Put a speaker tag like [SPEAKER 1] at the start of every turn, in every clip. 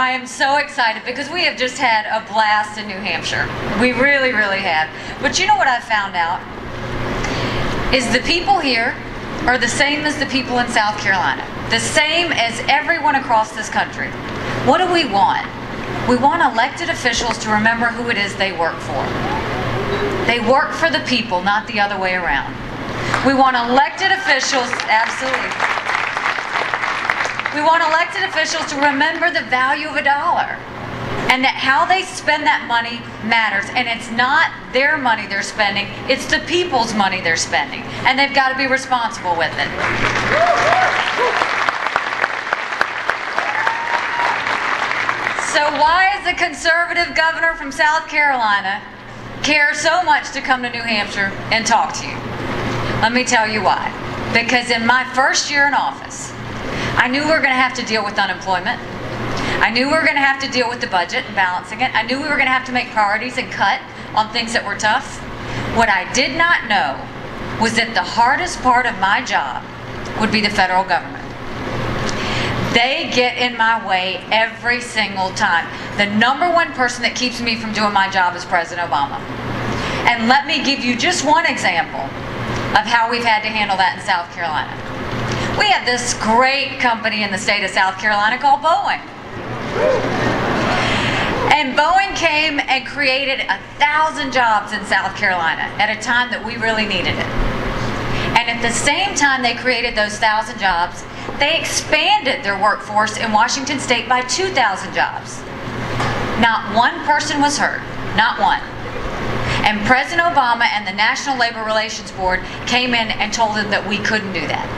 [SPEAKER 1] I am so excited because we have just had a blast in New Hampshire. We really, really have. But you know what I've found out? Is the people here are the same as the people in South Carolina. The same as everyone across this country. What do we want? We want elected officials to remember who it is they work for. They work for the people, not the other way around. We want elected officials, absolutely. We want elected officials to remember the value of a dollar and that how they spend that money matters. And it's not their money they're spending, it's the people's money they're spending. And they've got to be responsible with it. So why does the conservative governor from South Carolina care so much to come to New Hampshire and talk to you? Let me tell you why. Because in my first year in office, I knew we were going to have to deal with unemployment. I knew we were going to have to deal with the budget and balancing it. I knew we were going to have to make priorities and cut on things that were tough. What I did not know was that the hardest part of my job would be the federal government. They get in my way every single time. The number one person that keeps me from doing my job is President Obama. And let me give you just one example of how we've had to handle that in South Carolina. We have this great company in the state of South Carolina called Boeing. And Boeing came and created 1,000 jobs in South Carolina at a time that we really needed it. And at the same time they created those 1,000 jobs, they expanded their workforce in Washington state by 2,000 jobs. Not one person was hurt, not one. And President Obama and the National Labor Relations Board came in and told them that we couldn't do that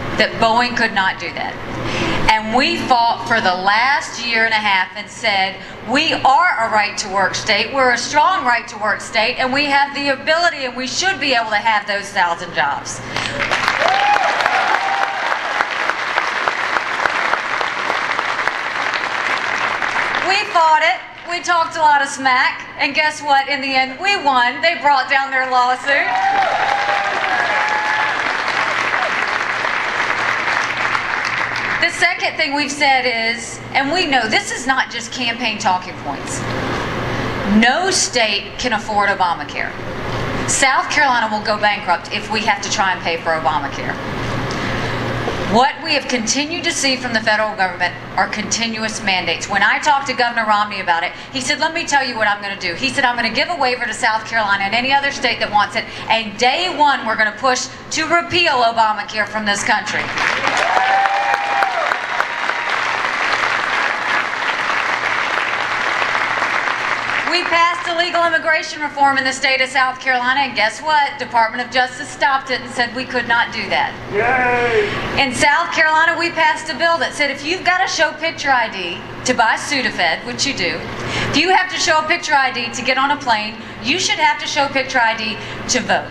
[SPEAKER 1] Boeing could not do that. And we fought for the last year and a half and said, we are a right-to-work state, we're a strong right-to-work state, and we have the ability and we should be able to have those 1,000 jobs. We fought it. We talked a lot of smack, and guess what? In the end, we won. They brought down their lawsuit. The second thing we've said is, and we know this is not just campaign talking points, no state can afford Obamacare. South Carolina will go bankrupt if we have to try and pay for Obamacare. What we have continued to see from the federal government are continuous mandates. When I talked to Governor Romney about it, he said, let me tell you what I'm going to do. He said, I'm going to give a waiver to South Carolina and any other state that wants it, and day one we're going to push to repeal Obamacare from this country. We passed illegal immigration reform in the state of South Carolina, and guess what? Department of Justice stopped it and said we could not do that. Yay! In South Carolina, we passed a bill that said if you've got to show picture ID to buy Sudafed, which you do, if you have to show a picture ID to get on a plane, you should have to show picture ID to vote.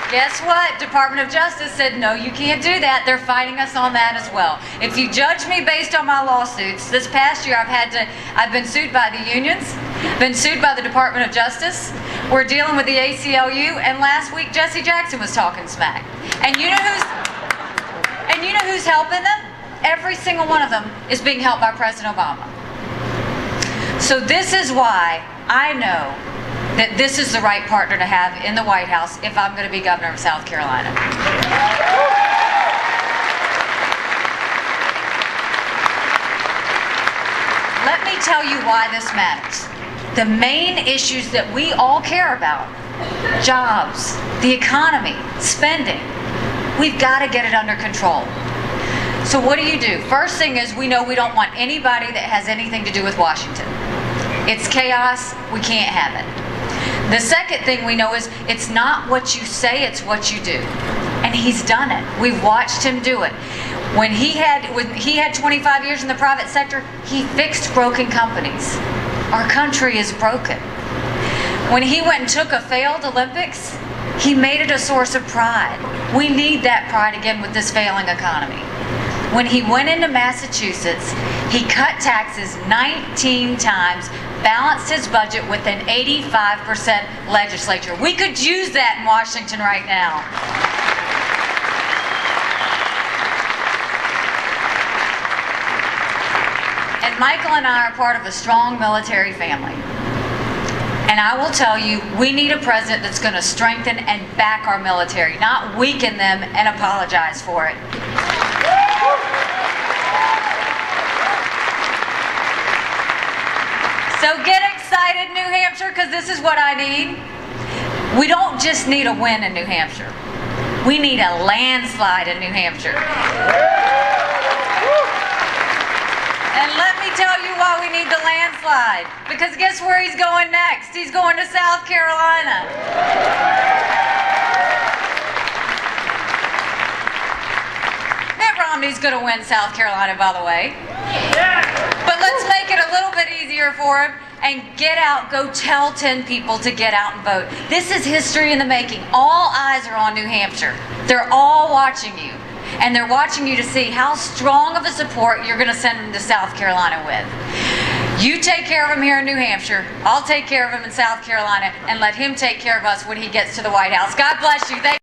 [SPEAKER 1] Guess what? Department of Justice said, no, you can't do that. They're fighting us on that as well. If you judge me based on my lawsuits, this past year I've been sued by the unions, been sued by the Department of Justice. We're dealing with the ACLU, and last week Jesse Jackson was talking smack. And you know who's helping them? Every single one of them is being helped by President Obama. So this is why I know that this is the right partner to have in the White House if I'm going to be governor of South Carolina. Let me tell you why this matters. The main issues that we all care about, jobs, the economy, spending, we've got to get it under control. So what do? First thing is, we know we don't want anybody that has anything to do with Washington. It's chaos, we can't have it. The second thing we know is it's not what you say, it's what you do. And he's done it. We've watched him do it. When he had 25 years in the private sector, he fixed broken companies. Our country is broken. When he went and took a failed Olympics, he made it a source of pride. We need that pride again with this failing economy. When he went into Massachusetts, he cut taxes 19 times, balanced his budget with an 85% legislature. We could use that in Washington right now. Michael and I are part of a strong military family. And I will tell you, we need a president that's going to strengthen and back our military, not weaken them and apologize for it. So get excited, New Hampshire, because this is what I need. We don't just need a win in New Hampshire. We need a landslide in New Hampshire. And let me tell you why we need the landslide. Because guess where he's going next? He's going to South Carolina. Mitt Romney's going to win South Carolina, by the way. But let's make it a little bit easier for him and get out, go tell 10 people to get out and vote. This is history in the making. All eyes are on New Hampshire. They're all watching you. And they're watching you to see how strong of a support you're going to send them to South Carolina with. You take care of him here in New Hampshire. I'll take care of him in South Carolina and let him take care of us when he gets to the White House. God bless you. Thank